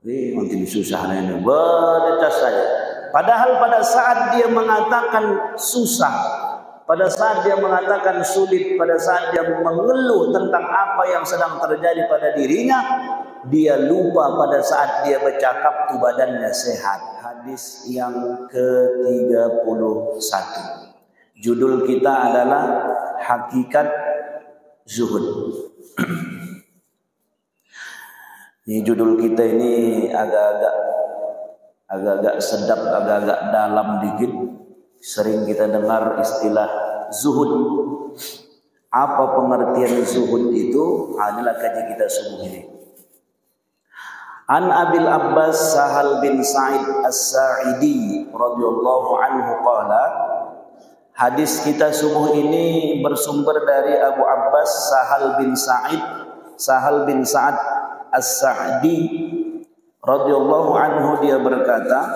Makin susah ini, berdetas saja. Padahal pada saat dia mengatakan susah, pada saat dia mengatakan sulit, pada saat dia mengeluh tentang apa yang sedang terjadi pada dirinya, dia lupa pada saat dia bercakap tuh badannya sehat. Hadis yang ke-31. Judul kita adalah Hakikat Zuhud. Ini judul kita ini agak-agak sedap, agak-agak dalam dikit. Sering kita dengar istilah zuhud. Apa pengertian zuhud itu? Adalah kaji kita subuh ini. An Abil Abbas Sahal bin Sa'id As-Sa'idi radhiyallahu anhu qala. Hadis kita subuh ini bersumber dari Abu Abbas Sahal bin Sa'ad As-Sa'di radhiyallahu anhu, dia berkata,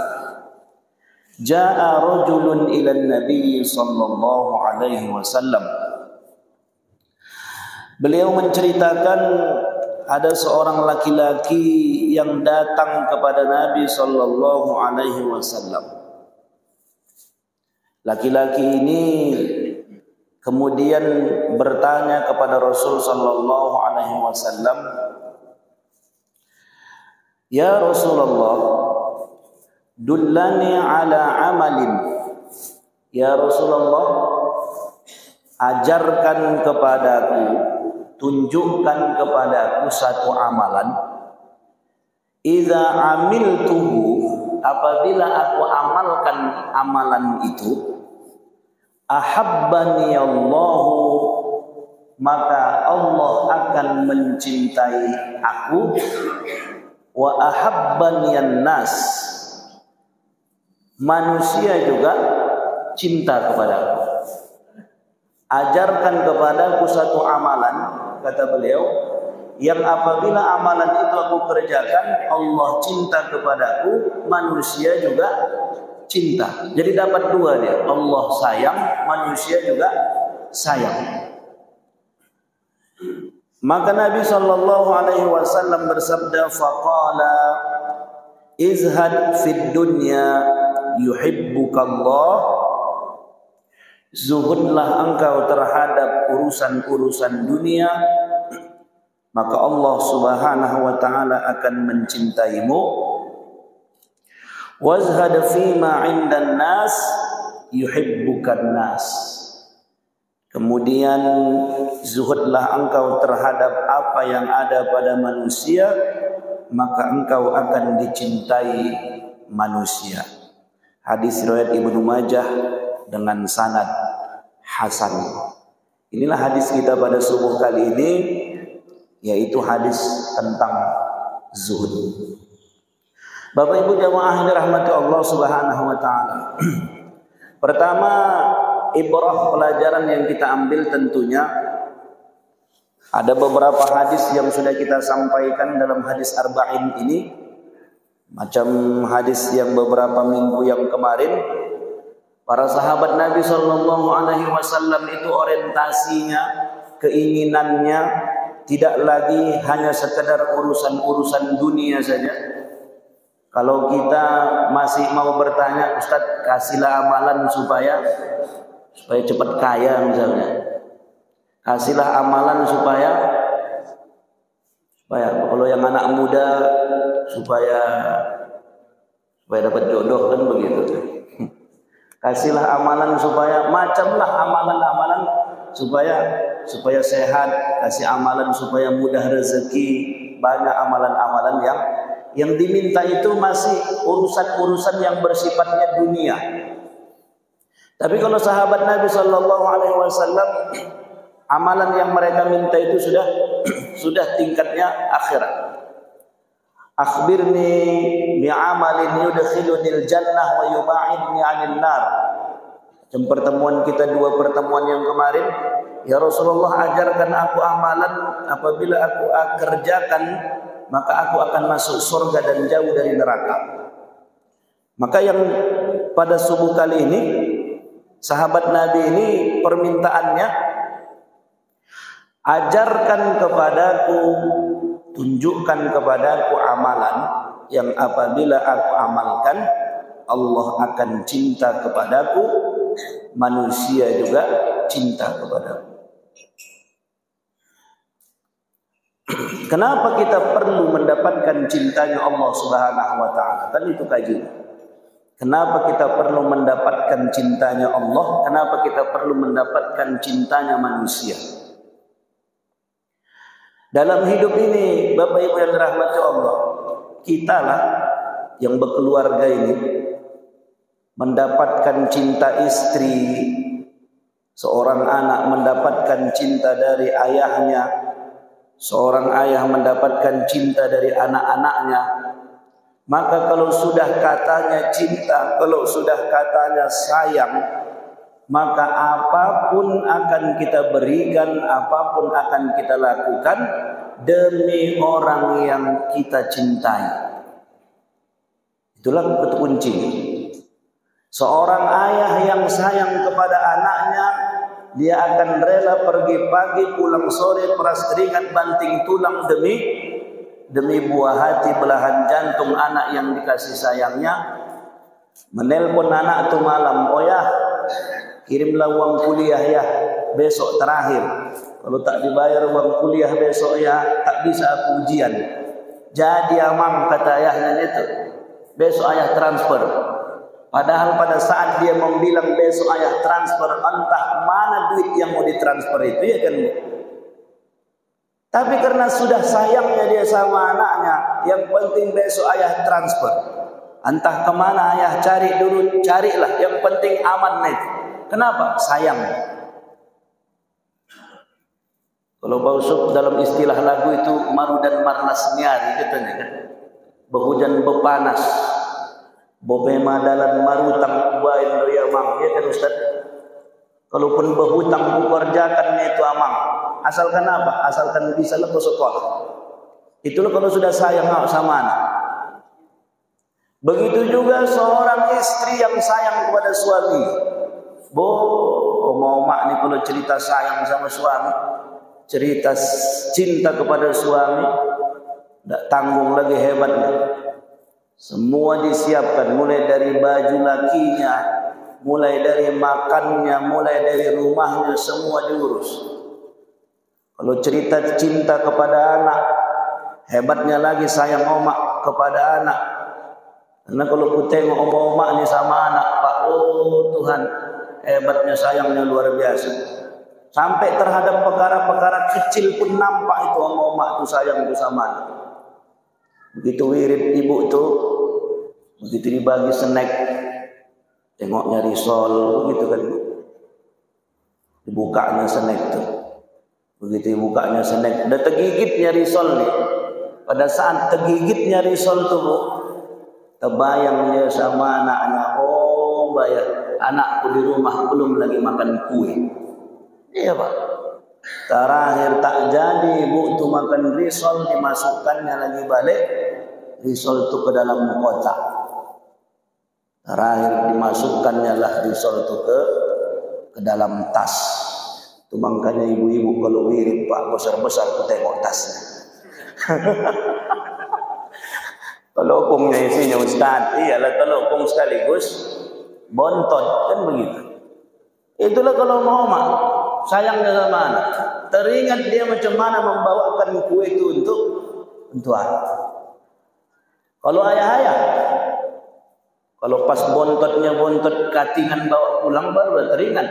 Ja'a rajulun ila Nabi sallallahu alaihi wasallam. Beliau menceritakan ada seorang laki-laki yang datang kepada Nabi sallallahu alaihi wasallam. Laki-laki ini kemudian bertanya kepada Rasul sallallahu alaihi wasallam, Ya Rasulullah, dullani ala amalin. Ya Rasulullah, ajarkan kepadaku, tunjukkan kepadaku satu amalan. Idza amiltuhu, apabila aku amalkan amalan itu, ahabbani Allahu, maka Allah akan mencintai aku. Wa ahabbaniyan nas, manusia juga cinta kepadaku. Ajarkan kepadaku satu amalan, kata beliau, yang apabila amalan itu aku kerjakan, Allah cinta kepadaku, manusia juga cinta. Jadi dapat dua dia, Allah sayang, manusia juga sayang. Maka Nabi sallallahu alaihi wasallam bersabda, faqala izhad fid dunya yuhibbukallah. Zuhudlah engkau terhadap urusan-urusan dunia, maka Allah Subhanahu wa taala akan mencintaimu. Wazhad fima 'indan nas yuhibbukan nas. Kemudian zuhudlah engkau terhadap apa yang ada pada manusia, maka engkau akan dicintai manusia. Hadis riwayat Ibnu Majah dengan sanad hasan. Inilah hadis kita pada subuh kali ini, yaitu hadis tentang zuhud. Bapak Ibu jamaah yang dirahmati Allah Subhanahu wa taala. Pertama, ibrah pelajaran yang kita ambil tentunya ada beberapa hadis yang sudah kita sampaikan dalam hadis arba'in ini, macam hadis yang beberapa minggu yang kemarin. Para sahabat Nabi sallallahu alaihi wasallam itu orientasinya, keinginannya tidak lagi hanya sekedar urusan-urusan dunia saja. Kalau kita masih mau bertanya, Ustaz, kasihlah amalan supaya cepat kaya misalnya. Kasihlah amalan supaya kalau yang anak muda supaya dapat jodoh, kan begitu. Kasihlah amalan supaya macamlah amalan-amalan supaya sehat, kasih amalan supaya mudah rezeki, banyak amalan-amalan yang diminta itu masih urusan-urusan yang bersifatnya dunia. Tapi kalau sahabat Nabi sallallahu alaihi wasallam, amalan yang mereka minta itu sudah tingkatnya akhirat. Akhbirni bi'amalin yudkhilunil jannah wa yuba'idni 'anil nar. Dalam pertemuan kita, dua pertemuan yang kemarin, ya Rasulullah, ajarkan aku amalan, apabila aku kerjakan maka aku akan masuk surga dan jauh dari neraka. Maka yang pada subuh kali ini, sahabat Nabi ini permintaannya, ajarkan kepadaku, tunjukkan kepadaku amalan yang apabila aku amalkan, Allah akan cinta kepadaku, manusia juga cinta kepadaku. Kenapa kita perlu mendapatkan cintanya Allah Subhanahu wa taala? Kan itu kajian. Kenapa kita perlu mendapatkan cintanya Allah? Kenapa kita perlu mendapatkan cintanya manusia? Dalam hidup ini, Bapak Ibu yang dirahmati Allah, kitalah yang berkeluarga ini mendapatkan cinta istri, seorang anak mendapatkan cinta dari ayahnya, seorang ayah mendapatkan cinta dari anak-anaknya. Maka kalau sudah katanya cinta, kalau sudah katanya sayang, maka apapun akan kita berikan, apapun akan kita lakukan demi orang yang kita cintai. Itulah kunci. Seorang ayah yang sayang kepada anaknya, dia akan rela pergi pagi pulang sore, peras keringat banting tulang demi buah hati, belahan jantung anak yang dikasih sayangnya. Menelpon anak tu malam, "Oh ya, kirimlah uang kuliah ya, besok terakhir. Kalau tak dibayar uang kuliah besok ya, tak bisa aku ujian." Jadi amang, kata ayahnya itu, besok ayah transfer. Padahal pada saat dia membilang besok ayah transfer, entah mana duit yang mau ditransfer itu, ya kan? Tapi karena sudah sayangnya dia sama anaknya, yang penting besok ayah transfer. Entah kemana ayah cari dulu, carilah. Yang penting aman nih. Kenapa? Sayang. Kalau Bausuk dalam istilah lagu itu maru dan marnas nyari katanya kan. Behujan bepanas. Bobema dalam marutang ubain doya amang, ya kan Ustaz? Kalaupun berhutang kukerjakan itu amang. Asalkan apa? Asalkan bisa lepas sekolah. Itulah kalau sudah sayang sama anak. Begitu juga seorang istri yang sayang kepada suami. Mau mak nih kalau cerita sayang sama suami, cerita cinta kepada suami, tidak tanggung lagi hebatnya. Semua disiapkan, mulai dari baju lakinya, mulai dari makannya, mulai dari rumahnya, semua diurus. Kalau cerita cinta kepada anak, hebatnya lagi sayang omak kepada anak. Karena kalau ku tengok omak ni sama anak, Pak, oh Tuhan, hebatnya sayangnya luar biasa. Sampai terhadap perkara-perkara kecil pun nampak itu omak tu sayang tu sama anak. Begitu wirid ibu tu, begitu dibagi snack, tengoknya risol, begitu kan. Dibukanya snack tu. Begitu dibukanya snack, udah tergigitnya risol nih. Pada saat tergigitnya risol tu, terbayang dia sama anaknya. Oh bayar, anakku di rumah belum lagi makan kue. Iya Pak. Terakhir tak jadi ibu tu makan risol, dimasukkannya lagi balik risol tu ke dalam kotak. Terakhir dimasukkannya lah risol tu ke dalam tas. Itu makanya ibu-ibu kalau wirid Pak besar-besar ku tengok tasnya. Telopongnya isinya Ustaz, iyalah telopong sekaligus bontot, kan begitu. Itulah kalau mau mak sayangnya sama anak, teringat dia macam mana membawakan kue itu untuk anak. Kalau ayah-ayah, kalau pas bontotnya bontot katingan bawa pulang baru teringat.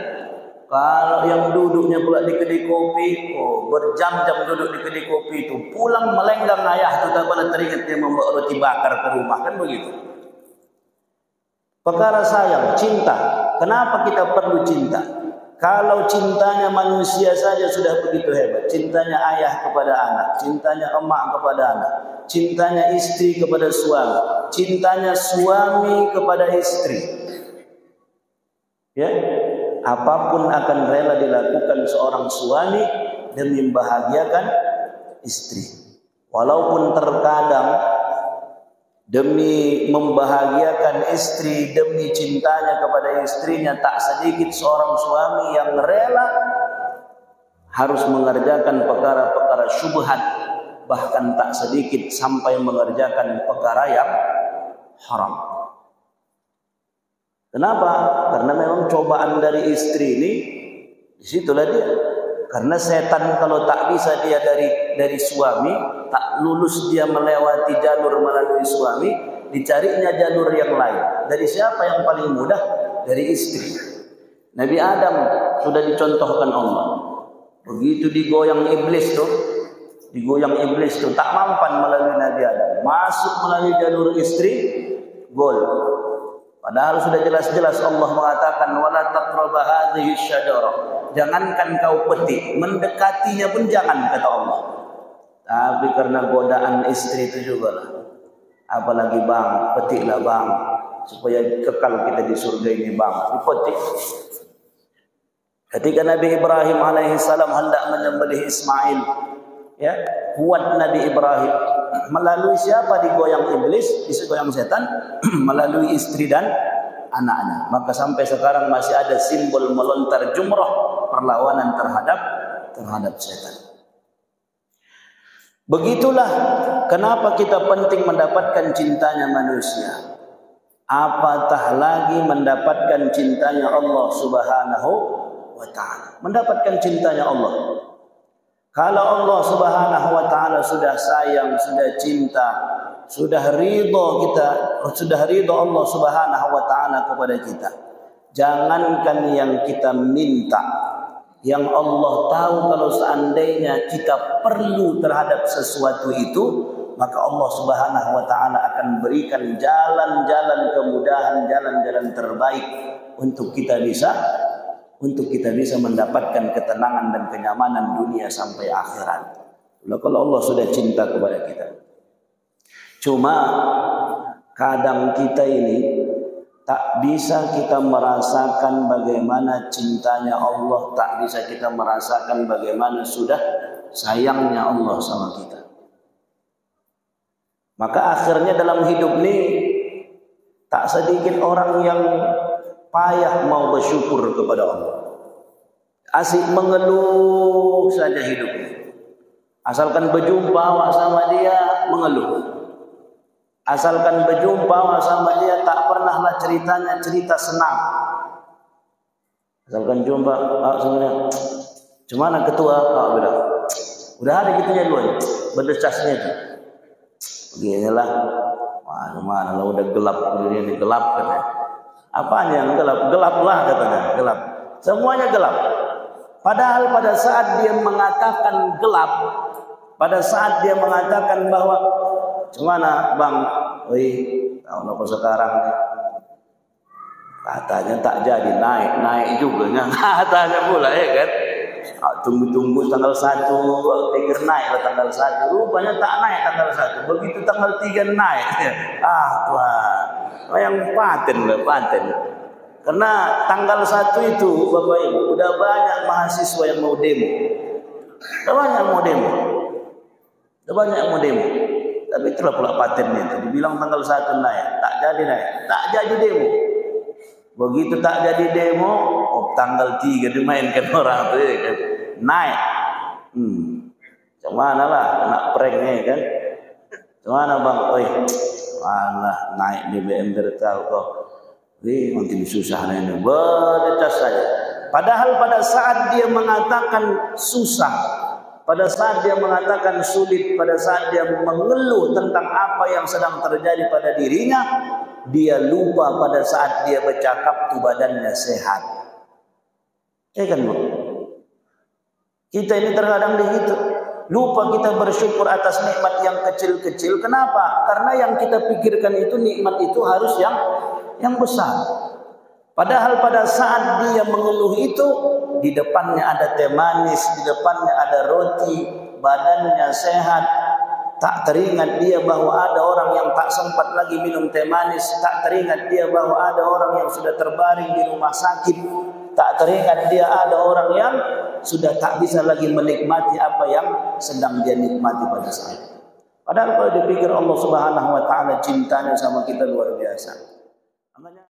Kalau yang duduknya pula di kedai kopi, berjam-jam duduk di kedai kopi itu, pulang melenggang ayah itu tak pernah teringat dia membawa roti bakar ke rumah, kan begitu. Perkara sayang, cinta. Kenapa kita perlu cinta? Kalau cintanya manusia saja sudah begitu hebat, cintanya ayah kepada anak, cintanya emak kepada anak, cintanya istri kepada suami, cintanya suami kepada istri. Ya. Apapun akan rela dilakukan seorang suami demi membahagiakan istri. Walaupun terkadang demi membahagiakan istri, demi cintanya kepada istrinya, tak sedikit seorang suami yang rela harus mengerjakan perkara-perkara syubhat bahkan tak sedikit sampai mengerjakan perkara yang haram. Kenapa? Karena memang cobaan dari istri ini disitulah dia. Karena setan kalau tak bisa dia dari suami, tak lulus dia melewati jalur melalui suami, dicarinya jalur yang lain. Dari siapa yang paling mudah? Dari istri. Nabi Adam sudah dicontohkan Allah. Begitu digoyang iblis tuh, tak mampan melalui Nabi Adam. Masuk melalui jalur istri, gol. Padahal sudah jelas-jelas Allah mengatakan wala taqrabu hadhihi syajarah. Jangankan kau petik, mendekatinya pun jangan, kata Allah. Tapi karena godaan istri itu juga lah. Apalagi bang, petiklah bang, supaya kekal kita di surga ini bang. Dipetik. Ketika Nabi Ibrahim alaihissalam hendak menyembelih Ismail, ya, kuat Nabi Ibrahim melalui siapa digoyang iblis, digoyang setan, melalui istri dan anaknya. Maka sampai sekarang masih ada simbol melontar jumrah, perlawanan terhadap setan. Begitulah kenapa kita penting mendapatkan cintanya manusia. Apatah lagi mendapatkan cintanya Allah Subhanahu wa ta'ala. Mendapatkan cintanya Allah. Kalau Allah Subhanahu wa ta'ala sudah sayang, sudah cinta, sudah ridho Allah Subhanahu wa ta'ala kepada kita. Jangankan yang kita minta, yang Allah tahu kalau seandainya kita perlu terhadap sesuatu itu, maka Allah Subhanahu wa ta'ala akan berikan jalan-jalan kemudahan, jalan-jalan terbaik untuk kita bisa mendapatkan ketenangan dan kenyamanan dunia sampai akhirat. Kalau Allah sudah cinta kepada kita. Cuma kadang kita ini tak bisa kita merasakan bagaimana cintanya Allah, tak bisa kita merasakan bagaimana sudah sayangnya Allah sama kita. Maka akhirnya dalam hidup ini tak sedikit orang yang payah mau bersyukur kepada Allah. Asik mengeluh saja hidupnya. Asalkan berjumpa sama dia mengeluh. Asalkan berjumpa sama dia tak pernahlah cerita senang. Asalkan jumpa sebenarnya. Cuma ketua bilang, udah ada gitunya duluan. Berdesasnya itu. Beginilah. Mana udah gelap ini gelap katanya. Apanya yang gelap? Gelaplah katanya, gelap. Semuanya gelap. Padahal pada saat dia mengatakan gelap, pada saat dia mengatakan bahwa gimana bang, tahun apa sekarang nih? Katanya tak jadi naik juga, katanya pula ya kan? Tunggu tanggal 1, pikir naik lah tanggal 1, rupanya tak naik tanggal 1, begitu tanggal 3 naik. Tuhan, yang paten. Karena tanggal 1 itu Bapak Ibu udah banyak mahasiswa yang mau demo. Udah banyak mau demo. Tapi itulah pula patennya itu. Dibilang tanggal 1 naik, tak jadi demo. Begitu tak jadi demo, tanggal 3 dimainkan orang itu kan. Naik. Cuman lah kena pranknya kan. Cuman bang, malah naik BBM tertahu kok. Nanti susah ini, berdecas saja. Padahal pada saat dia mengatakan susah, pada saat dia mengatakan sulit, pada saat dia mengeluh tentang apa yang sedang terjadi pada dirinya, dia lupa pada saat dia bercakap tuh badannya sehat. Ya kan Bu? Kita ini terkadang begitu. Lupa kita bersyukur atas nikmat yang kecil-kecil. Kenapa? Karena yang kita pikirkan itu nikmat itu harus yang besar. Padahal pada saat dia mengeluh itu, di depannya ada teh manis, di depannya ada roti, badannya sehat. Tak teringat dia bahwa ada orang yang tak sempat lagi minum teh manis. Tak teringat dia bahwa ada orang yang sudah terbaring di rumah sakit. Tak teringat dia ada orang yang sudah tak bisa lagi menikmati apa yang sedang dia nikmati pada saat itu. Padahal kalau dipikir Allah Subhanahu wa ta'ala cintanya sama kita luar biasa.